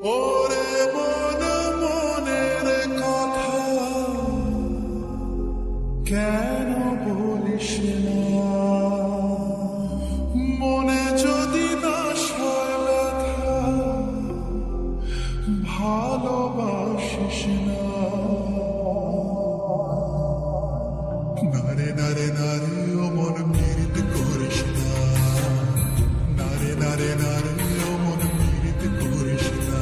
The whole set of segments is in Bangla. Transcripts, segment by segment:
ওরে মন মনের কথা কেন বলিস না, মনে যদি না সয় ব্যথা ভালোবাসিস না। নারে নারে নারে ও মন পীড়িত করিস না, নারে নারে নারে ও মন পীড়িত করিস না,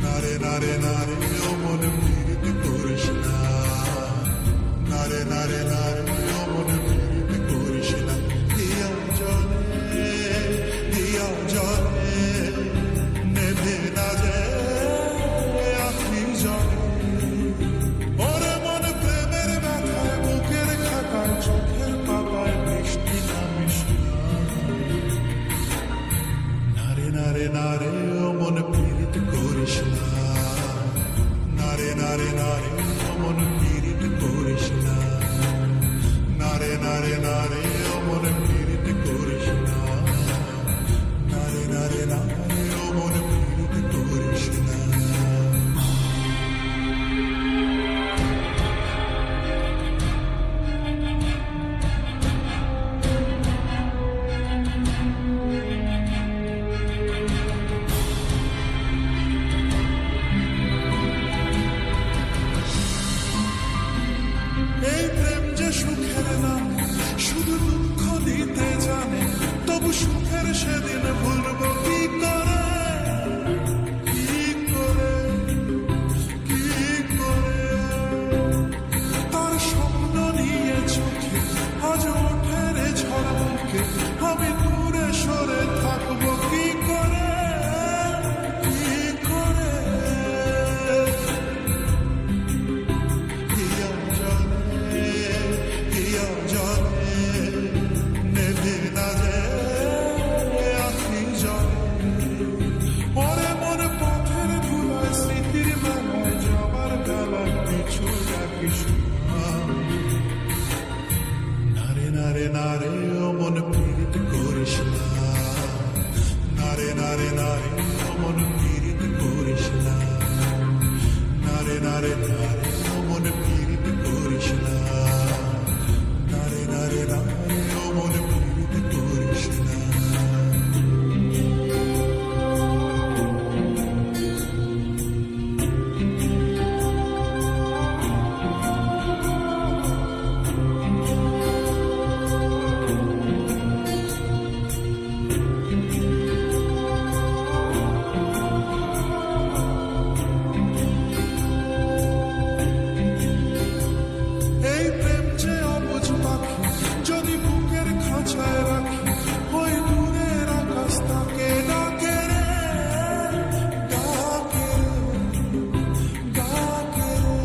নারে নারে নারে ও মন পীড়িত করিস না, নারে নারে নারে ও মন পীড়িত করিস না। দিয়া জলে নেভে না যে আখি জলে, ওরে মন প্রেমের ব্যথায় বুকের খাতায় চোখের পাতায় বৃষ্টি নামিস না। নারে নারে নারে ও মন পীড়িত করিস না, নারে নারে নারে ও মন পীড়িত করিস না, নারে নারে নারে ও মন পীড়িত করিস না, নারে নারে নারে ও মন পীড়িত করিস না। এই প্রেম যে সুখের নাম, শুধু দুঃখ দিতে জানে, তবু সুখের সেদিন ভুলবো কি করে, কি করে, কি করে। তার স্বপ্ন নিয়ে চোখে আজ ওঠে রে ঝড় মুখে, আমি দূরে সরে থাকবো কি করে, কি করে। দিয়া জলে নেভে না যে আখি জলে, ওরে মন পথের ধুলায় স্মৃতির বেলায় যাবার বেলায় পিছু ডাকিস না। নারে নারে নারে ও মন পীড়িত করিস না, নারে নারে নারে ও মন পীড়িত করিস না, নারে নারে নারে ও মন পীড়িত করিস না, নারে নারে নারে ও মন পীড়িত করিস না। এই প্রেম যে অবুঝ পাখি, যদি বুকের খাঁচায় রাখি, ওই দূরের আকাশ তাকে ডাকে রে, ডাকে রে, ডাকে রে।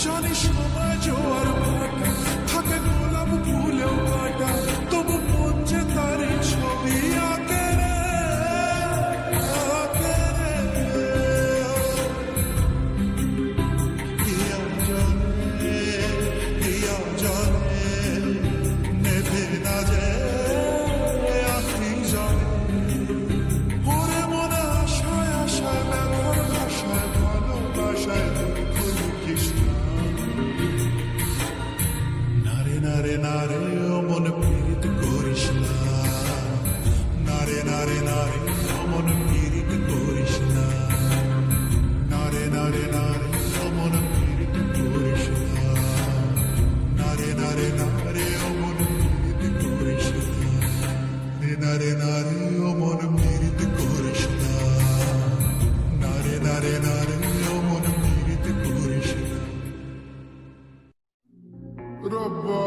জানি সময় জোয়ার ভাটা, থাকে গোলাপ ফুলেও কাটা, তবু মন যে তারই ছবি আঁকে রে, আঁকে রে। দিয়া জলে নেভে না যে আখি জলে, ওরে মনে আশায় আশায় ব্যথার ভাষায় ভালোবাসায় দুঃখ লিখিস না। নারে নারে নারে ও মন পীড়িত করিস না, নারে নারে নারে ও মন পীড়িত করিস না, নারে নারে নারে ও মন পীড়িত করিস না, নারে নারে নারে ও মন পীড়িত করিস না, নারে নারে ও মন পীড়িত করিস না, নারে নারে নারে ও মন পীড়িত করিস না। রব্বা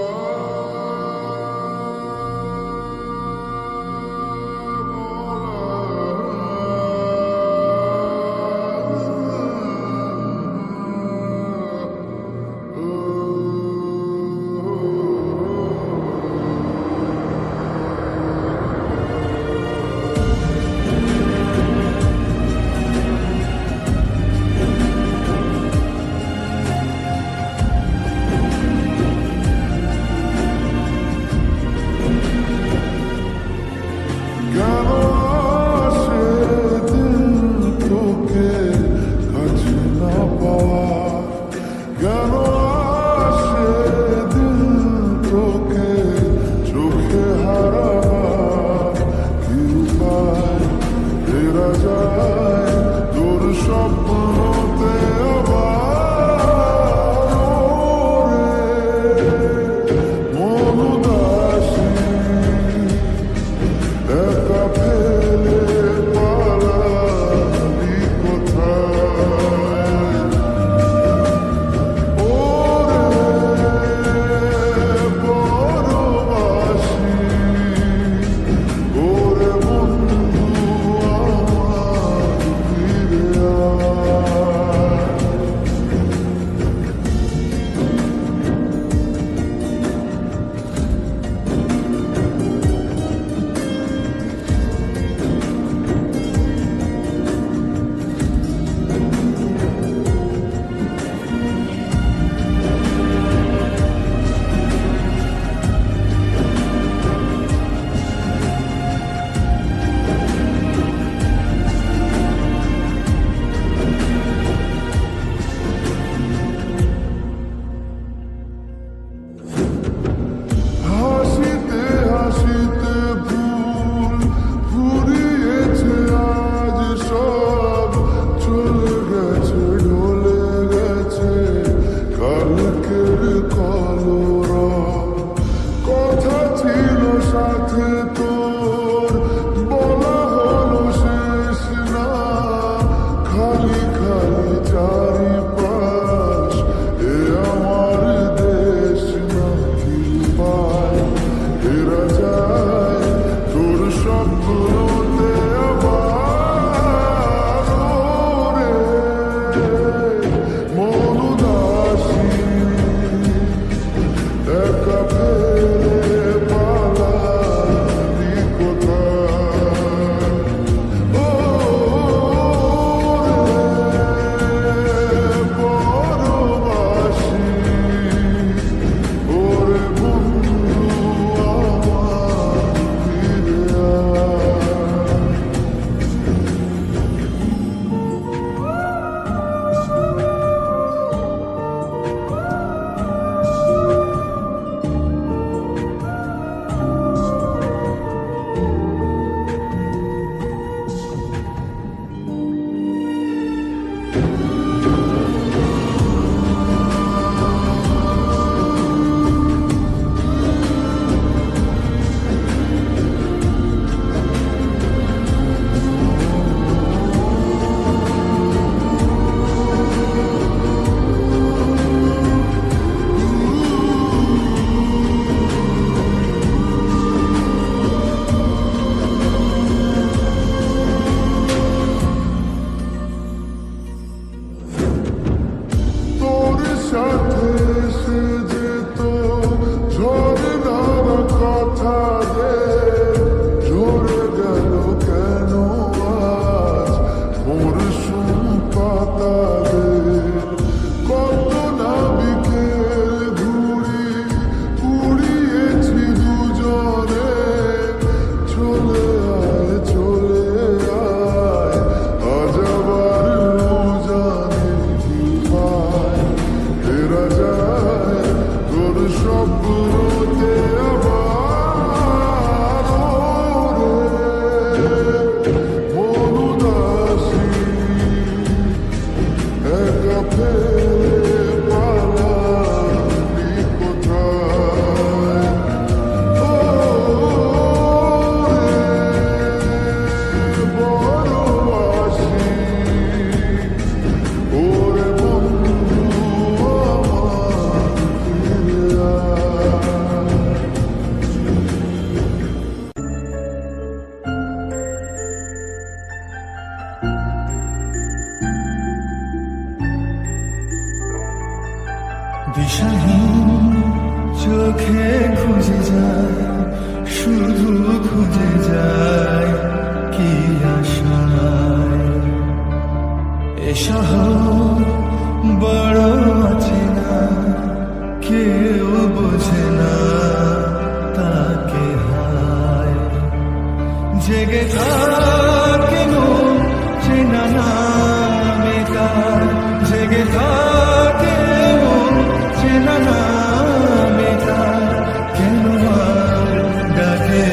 জেগে থাকে মন চেনা নামে তার, জেগে থাকে মন চেনা নামে তার, কেন আর ডাকে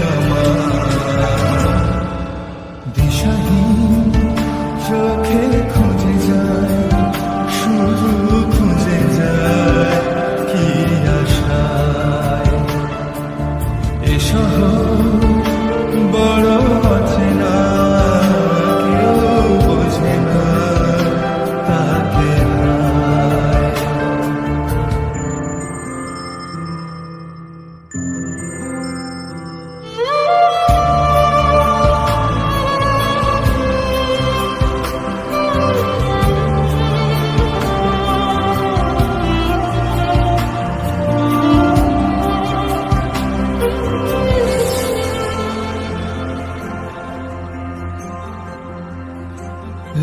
না মা। দিশাহীন চোখে খুঁজে যায়, শুধু খুঁজে যায় কি আশায়। এ শহর বড় অচেনা, কেউ বোঝে না তাকে হারায়।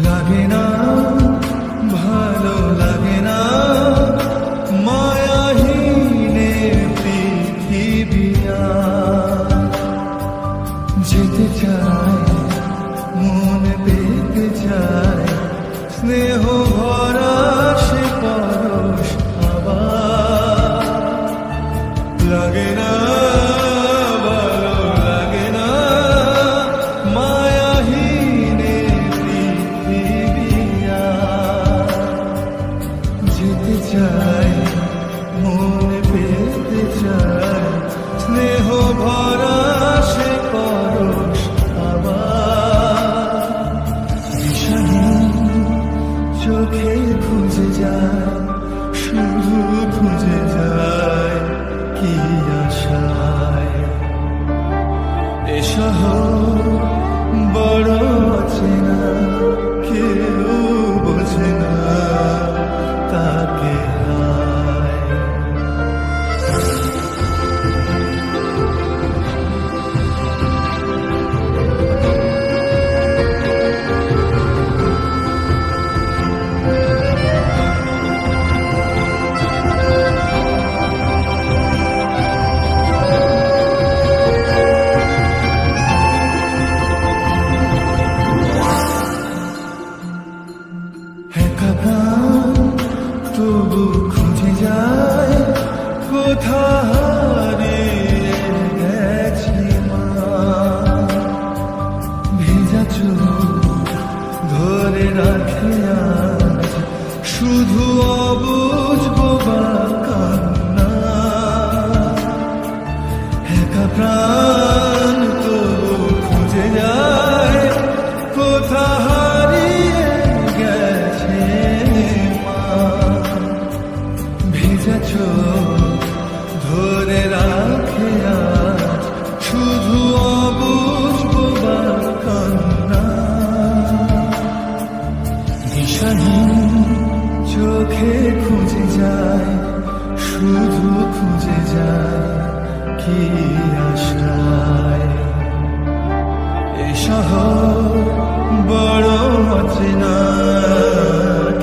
লাগে না ভালো লাগে না মায়াহীনে পৃথিবী, যেতে চায় মন পেতে চায়, স্নেহ ভরা সে পরশ আবার। লাগে না ভালো লাগে না মায়াহীনে পৃথিবী, যেতে চায় মন পেতে চায়, স্নেহ ভরা সে পরশ আবার। দিশাহীন চোখে খুঁজে যায়, শুধু খুঁজে যায় কি আশায়। এ শহর বড় অচেনা, কেউ বোঝে না তাকে হায়। একা প্রাণ তবু খুঁজে যায়, কোথা হারিয়ে গেছে মা। ভেজা চোখ ধরে রাখে আজ, শুধু অবুঝ বোবা কান্না। একা প্রাণ তবু খুঁজে যায়, কোথা হারিয়ে গেছে মা। ভেজা চোখ ধরে রাখে আজ, শুধু অবুঝ বোবা কান্না। দিশাহীন চোখে খুঁজে যায়, শুধু খুঁজে যায় কি আশায়। এ শহর বড় অচেনা,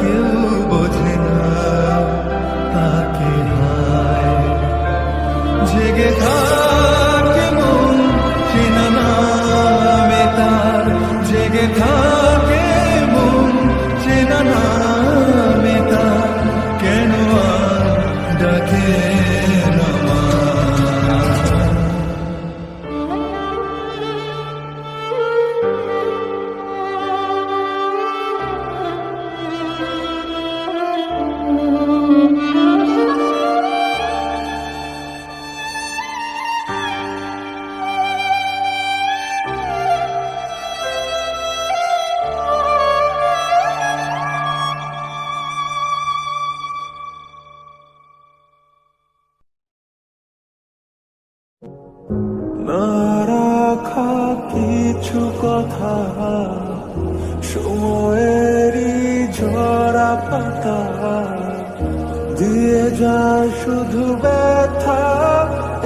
কেউ বোঝে না তাকে হায়। জেগে থাকে মন চেনা নামে তার, জেগে থাকে মন চেনা নামে তার, কেন আর ডাকে না মা। না রাখা কিছু কথা সময়েরই ঝরা পাতা দিয়ে যায় শুধু ব্যথা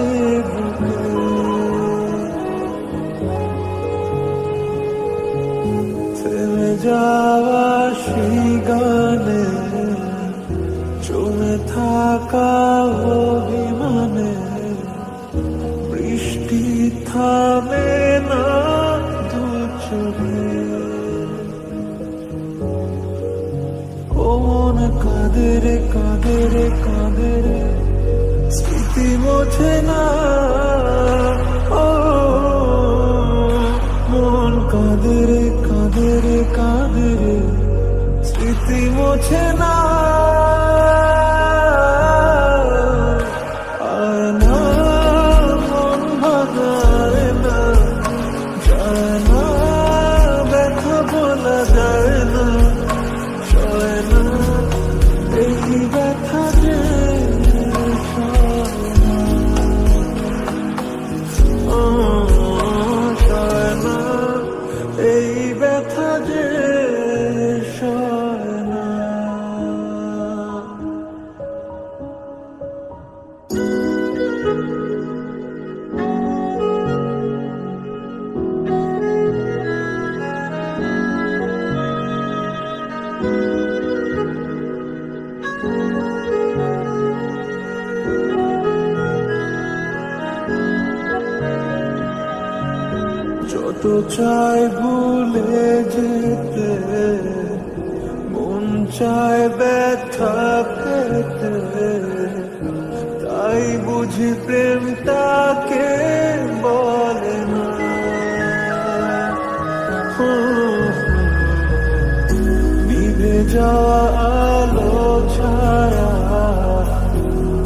এ বুকে। থেমে যাওয়া সেই গানে জমে থাকা অভিমানে বৃষ্টি থামে না দু চোখে, ও মন কাঁদে রে কাঁদে রে কাঁদে রে, স্মৃতি মোছে না। ও মন কাঁদে রে কাঁদে রে কাঁদে রে, স্মৃতি মোছে না। আর না মন ভাঙায় না, যায় না ব্যথা বলা যায় না, সয় না এই ব্যথা যে সয় না, সয় না এই ব্যথা যে সয় না। যত চাই ভুলে যেতে, মন চায় ব্যথা পেতে, তাই বুঝি প্রেমটাকে বলে না। নিভে যাওয়া আলো ছায়া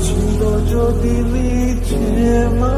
ছিল যদি নিচে মা